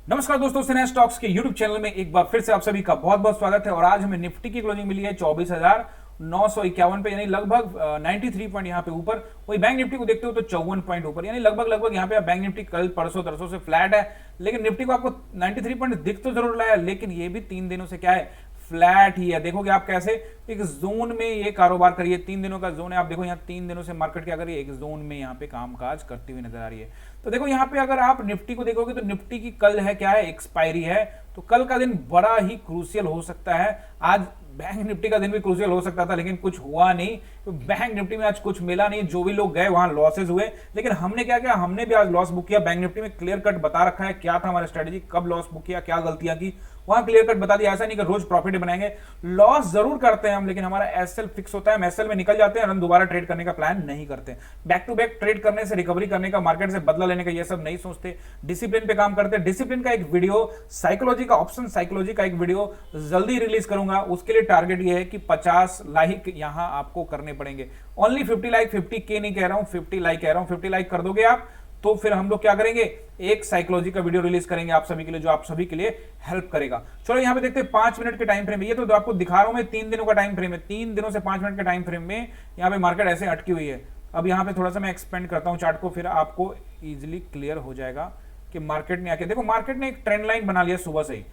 नमस्कार दोस्तों, सिने स्टॉक्स के यूट्यूब चैनल में एक बार फिर से आप सभी का बहुत बहुत स्वागत है। और आज हमें निफ्टी की क्लोजिंग मिली है 24,951 पे, यानी लगभग 93 पॉइंट यहाँ पे ऊपर। वही बैंक निफ्टी को देखते हो तो 54 पॉइंट ऊपर, यानी लगभग यहाँ पे बैंक निफ्टी कल परसों तरसों से फ्लैट है। लेकिन निफ्टी को आपको 93 पॉइंट दिख तो जरूर रहा है, लेकिन ये भी 3 दिनों से क्या है, फ्लैट ही है। देखोगे आप कैसे एक जोन में ये कारोबार करिए, 3 दिनों का जोन है। आप देखो यहाँ 3 दिनों से मार्केट क्या कर रही है, एक जोन में यहाँ पे कामकाज करती हुई नजर आ रही है। तो देखो यहाँ पे अगर आप निफ्टी को देखोगे तो निफ्टी की कल है क्या है, एक्सपायरी है। तो कल का दिन बड़ा ही क्रूशियल हो सकता है। आज बैंक निफ्टी का दिन भी क्रूशियल हो सकता था, लेकिन कुछ हुआ नहीं। तो बैंक निफ्टी में आज कुछ मिला नहीं, जो भी लोग गए वहां लॉसेज हुए। लेकिन हमने क्या किया, हमने भी आज लॉस बुक किया। बैंक निफ्टी में क्लियर कट बता रखा है क्या था हमारा स्ट्रेटेजी, कब लॉस बुक किया, क्या गलतियां की, वहां क्लियर कट बता दिया। ऐसा नहीं कि रोज प्रॉफिट बनाएंगे, लॉस जरूर करते हैं हम, लेकिन हमारा एसएल फिक्स होता है। हम एसएल में निकल जाते हैं और हम दोबारा ट्रेड करने का प्लान नहीं करते। बैक टू बैक ट्रेड करने से, रिकवरी करने का, मार्केट से बदला लेने का, ये सब नहीं सोचते। डिसिप्लिन पे काम करते हैं। डिसिप्लिन का एक वीडियो, साइकोलॉजी का, ऑप्शन साइकोलॉजी का एक वीडियो जल्दी रिलीज करूंगा। उसके लिए टारगेट ये है कि 50 लाइक यहां आपको करने पड़ेंगे। ओनली 50 लाइक, 50 के नहीं कह रहा हूं, 50 लाइक कह रहा हूं। 50 लाइक कर दोगे आप तो फिर हम लोग क्या करेंगे, एक साइकोलॉजी का वीडियो रिलीज करेंगे आप सभी के लिए, जो आप सभी के लिए हेल्प करेगा। चलो यहाँ पे देखते हैं 5 मिनट के टाइम फ्रेम। ये तो आपको दिखा रहा हूं मैं 3 दिनों का टाइम फ्रेम है। 3 दिनों से 5 मिनट के टाइम फ्रेम में यहाँ पे मार्केट ऐसे अटकी हुई है। अब यहाँ पे थोड़ा सा मैं एक्सपेंड करता हूँ चार्ट को, फिर आपको इजिली क्लियर हो जाएगा कि मार्केट ने आके देखो, मार्केट ने एक ट्रेंड लाइन बना लिया, सुबह से ही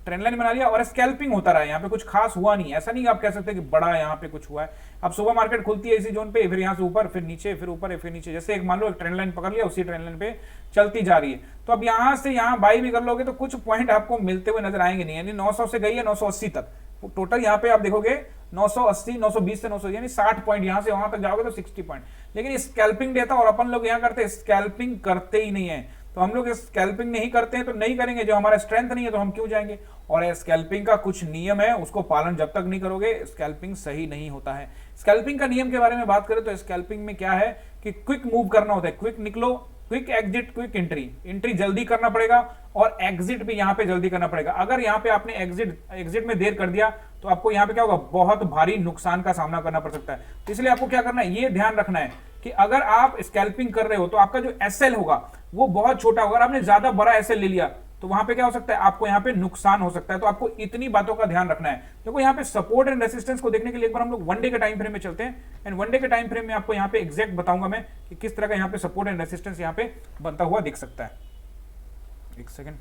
ट्रेंड लाइन बना लिया और स्कैल्पिंग होता रहा है। यहाँ पे कुछ खास हुआ नहीं, ऐसा नहीं आप कह सकते कि बड़ा यहाँ पे कुछ हुआ है। अब सुबह मार्केट खुलती है इसी जोन पे, फिर यहाँ से ऊपर, फिर नीचे, फिर ऊपर, फिर नीचे। जैसे एक मान लो एक ट्रेंड लाइन पकड़ लिया, उसी ट्रेंड लाइन पे चलती जा रही है। तो अब यहाँ से यहाँ बाई भी कर लोगे तो कुछ पॉइंट आपको मिलते हुए नजर आएंगे नहीं। यानी 900 से गई है 980 तक टोटल। यहाँ पे आप देखोगे 980, 920 से 900, यानी 60 पॉइंट। यहाँ से वहां तक जाओगे तो 60 पॉइंट। लेकिन स्कैल्पिंग देता, और अपन लोग यहाँ करते, स्कैल्पिंग करते ही नहीं है। तो हम लोग स्कैल्पिंग नहीं करते हैं तो नहीं करेंगे। जो हमारा स्ट्रेंथ नहीं है तो हम क्यों जाएंगे। और स्कैल्पिंग का कुछ नियम है, उसको पालन जब तक नहीं करोगे स्कैल्पिंग सही नहीं होता है। स्कैल्पिंग का नियम के बारे में बात करें तो स्कैल्पिंग में क्या है कि क्विक मूव करना होता है। क्विक निकलो, quick exit, quick entry. Entry जल्दी करना पड़ेगा और एग्जिट भी यहाँ पे जल्दी करना पड़ेगा। अगर यहाँ पे आपने एग्जिट में देर कर दिया तो आपको यहाँ पे क्या होगा, बहुत भारी नुकसान का सामना करना पड़ सकता है। तो इसलिए आपको क्या करना है, ये ध्यान रखना है कि अगर आप स्कैल्पिंग कर रहे हो तो आपका जो एसएल होगा वो बहुत छोटा होगा। अगर आपने ज्यादा बड़ा एसएल ले लिया तो वहां पे क्या हो सकता है, आपको यहाँ पे नुकसान हो सकता है। तो आपको इतनी बातों का ध्यान रखना है। देखो यहाँ पे सपोर्ट एंड रेसिस्टेंस को देखने के लिए एक बार हम लोग 1 डे के टाइम फ्रेम में चलते हैं। एंड 1 डे के टाइम फ्रेम में आपको यहाँ पे एग्जैक्ट बताऊंगा मैं कि किस तरह का यहाँ पे सपोर्ट एंड रेसिस्टेंस यहाँ पे बनता हुआ दिख सकता है। एक सेकेंड,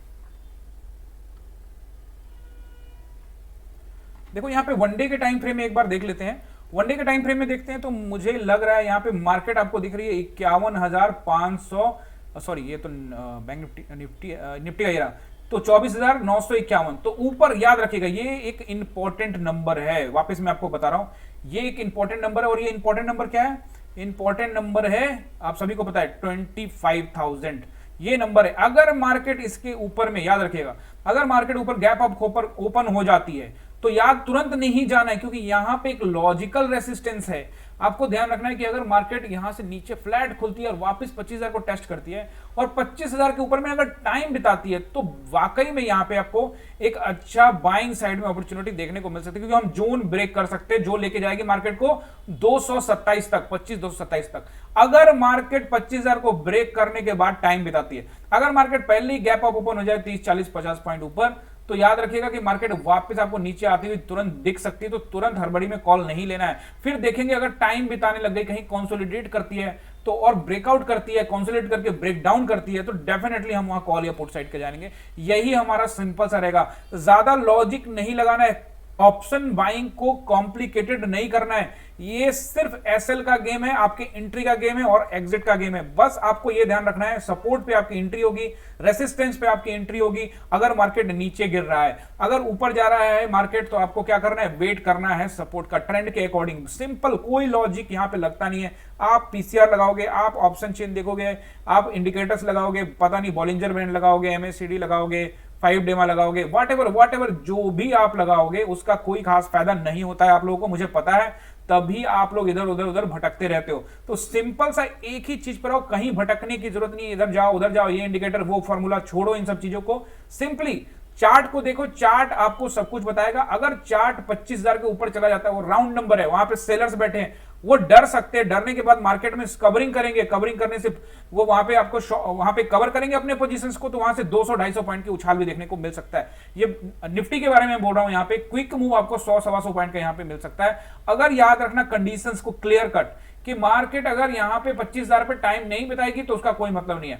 देखो यहाँ पे 1 डे के टाइम फ्रेम में एक बार देख लेते हैं। 1 डे के टाइम फ्रेम में देखते हैं तो मुझे लग रहा है यहाँ पे मार्केट आपको दिख रही है 51,500, सॉरी ये तो बैंक निफ्टी का ये रहा, तो 24,951। तो ऊपर याद रखिएगा ये एक इंपॉर्टेंट नंबर है। वापस मैं आपको बता रहा हूं ये एक इंपॉर्टेंट नंबर है। और ये इंपॉर्टेंट नंबर क्या है, इंपॉर्टेंट नंबर है, आप सभी को पता है 25,000 ये नंबर है। अगर मार्केट इसके ऊपर में, याद रखिएगा, अगर मार्केट ऊपर गैप अप ओपन हो जाती है तो याद तुरंत नहीं जाना है, क्योंकि यहां पे एक लॉजिकल रेसिस्टेंस है। आपको ध्यान रखना है कि अगर मार्केट यहां से नीचे फ्लैट खुलती है और वापस 25,000 को टेस्ट करती है और 25,000 के ऊपर में अगर टाइम बिताती है तो वाकई में यहां पे आपको एक अच्छा बाइंग साइड में अपॉर्चुनिटी देखने को मिल सकती है, क्योंकि हम जोन ब्रेक कर सकते हैं जो लेके जाएगी मार्केट को 227 तक, 25,227 तक। अगर मार्केट 25,000 को ब्रेक करने के बाद टाइम बिताती है, अगर मार्केट पहले ही गैप अप ओपन हो जाए 30, 40, 50 पॉइंट ऊपर, तो याद रखिएगा कि मार्केट वापस आपको नीचे आती हुई तुरंत दिख सकती है। तो तुरंत हड़बड़ी में कॉल नहीं लेना है। फिर देखेंगे अगर टाइम बिताने लग गई, कहीं कंसोलिडेट करती है तो, और ब्रेकआउट करती है, कंसोलिडेट करके ब्रेक डाउन करती है, तो डेफिनेटली हम वहां कॉल या पुट साइड के जाएंगे। यही हमारा सिंपल सा रहेगा। ज्यादा लॉजिक नहीं लगाना है, ऑप्शन बाइंग को कॉम्प्लिकेटेड नहीं करना है। ये सिर्फ एसएल का गेम है, आपके एंट्री का गेम है और एग्जिट का गेम है। बस आपको ये ध्यान रखना है, सपोर्ट पे आपकी एंट्री होगी, रेसिस्टेंस पे आपकी एंट्री होगी अगर मार्केट नीचे गिर रहा है। अगर ऊपर जा रहा है मार्केट तो आपको क्या करना है, वेट करना है सपोर्ट का, ट्रेंड के अकॉर्डिंग। सिंपल, कोई लॉजिक यहां पे लगता नहीं है। आप पीसीआर लगाओगे, आप ऑप्शन चेन देखोगे, आप इंडिकेटर्स लगाओगे, पता नहीं बॉलिंजर बैंड लगाओगे, एमएससीडी लगाओगे, 5 डेमा लगाओगे, व्हाटएवर जो भी आप लगाओगे उसका कोई खास फायदा नहीं होता है आप लोगों को, मुझे पता है। तभी आप लोग इधर उधर भटकते रहते हो। तो सिंपल सा एक ही चीज पर आओ, कहीं भटकने की जरूरत नहीं। इधर जाओ उधर जाओ, ये इंडिकेटर वो फॉर्मूला छोड़ो, इन सब चीजों को सिंपली चार्ट को देखो। चार्ट आपको सब कुछ बताएगा। अगर चार्ट 25,000 के ऊपर चला जाता है, वो राउंड नंबर है, वहां पे सेलर्स बैठे हैं, वो डर सकते हैं, डरने के बाद मार्केट में कवरिंग करेंगे, कवरिंग करने से वो वहां पे आपको वहां पे कवर करेंगे अपने पोजीशंस को, तो वहां से 200-250 पॉइंट की उछाल भी देखने को मिल सकता है। ये निफ्टी के बारे में बोल रहा हूं, यहाँ पे क्विक मूव आपको 100-125 पॉइंट का यहाँ पे मिल सकता है। अगर याद रखना कंडीशंस को क्लियर कट कि मार्केट अगर यहाँ पे 25,000 पे टाइम नहीं बिताएगी तो उसका कोई मतलब नहीं है।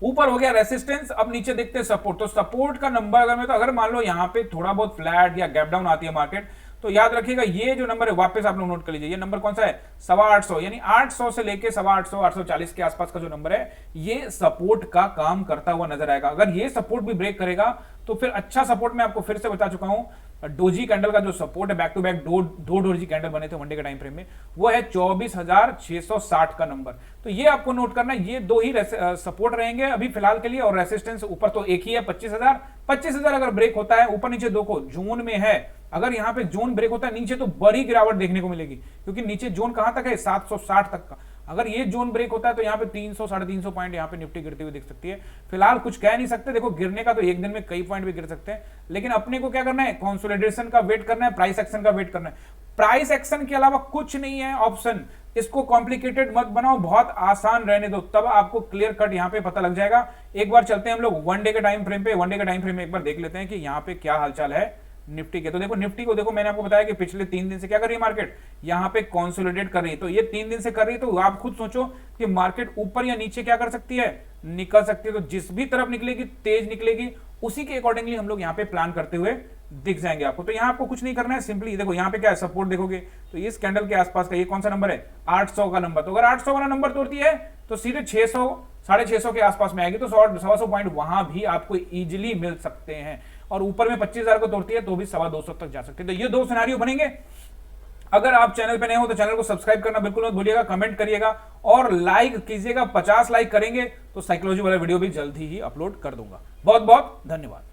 ऊपर हो गया रेसिस्टेंस, अब नीचे देखते हैं सपोर्ट। तो सपोर्ट का नंबर अगर मैं तो अगर मान लो यहाँ पे थोड़ा बहुत फ्लैट या गैप डाउन आती है मार्केट, तो याद रखिएगा ये जो नंबर है वापस आप लोग नोट कर लीजिए, ये नंबर कौन सा है 825, यानी 800 से लेके 825 840 के आसपास का जो नंबर है ये सपोर्ट का काम करता हुआ नजर आएगा। अगर ये सपोर्ट भी ब्रेक करेगा तो फिर अच्छा सपोर्ट मैं आपको फिर से बता चुका हूं, डोजी कैंडल का जो सपोर्ट है बैक टू बैक दो डोजी कैंडल बने थे वनडे के टाइम फ्रेम में, वो है 24,660 का नंबर। तो ये आपको नोट करना है, ये दो ही सपोर्ट रहेंगे अभी फिलहाल के लिए, और रेसिस्टेंस ऊपर तो एक ही है 25,000 अगर ब्रेक होता है ऊपर नीचे दो को जून में है, अगर यहां पे जोन ब्रेक होता है नीचे तो बड़ी गिरावट देखने को मिलेगी, क्योंकि नीचे जोन कहां तक है 760 तक का। अगर ये जोन ब्रेक होता है तो यहाँ पे 300-350 पॉइंट यहाँ पे निफ्टी गिरती हुई दिख सकती है। फिलहाल कुछ कह नहीं सकते, देखो गिरने का तो एक दिन में कई पॉइंट भी गिर सकते हैं, लेकिन अपने को क्या करना है कंसोलिडेशन का वेट करना है, प्राइस एक्शन का वेट करना है। प्राइस एक्शन के अलावा कुछ नहीं है ऑप्शन, इसको कॉम्प्लिकेटेड मत बनाओ, बहुत आसान रहने दो, तब आपको क्लियर कट यहाँ पे पता लग जाएगा। एक बार चलते हैं हम लोग वन डे के टाइम फ्रेम पे, वन डे के टाइम फ्रेम में एक बार देख लेते हैं कि यहाँ पे क्या हालचाल है निफ्टी के। तो देखो निफ्टी को देखो, मैंने आपको बताया कि पिछले 3 दिन से क्या कर रही है मार्केट, यहाँ पे कंसोलिडेट कर रही है। तो ये 3 दिन से कर रही है, तो आप खुद सोचो कि मार्केट ऊपर या नीचे क्या कर सकती है, निकल सकती है। तो जिस भी तरफ निकलेगी तेज निकलेगी, उसी के अकॉर्डिंगली हम लोग यहाँ पे प्लान करते हुए दिख जाएंगे आपको। तो यहाँ आपको कुछ नहीं करना है, सिंपली देखो यहाँ पे क्या है सपोर्ट देखोगे तो इस कैंडल के आसपास का ये कौन सा नंबर है 800 का नंबर। तो अगर 800 वाला नंबर तोड़ती है तो सीधे 600 650 के आसपास में आएगी, तो 100-125 पॉइंट वहां भी आपको इजीली मिल सकते हैं। और ऊपर में 25,000 को तोड़ती है तो भी 225 तक जा सकते हैं। तो ये दो सिनेरियो बनेंगे। अगर आप चैनल पे नए हो तो चैनल को सब्सक्राइब करना बिल्कुल मत भूलिएगा, कमेंट करिएगा और लाइक कीजिएगा। 50 लाइक करेंगे तो साइकोलॉजी वाला वीडियो भी जल्दी ही अपलोड कर दूंगा। बहुत बहुत धन्यवाद।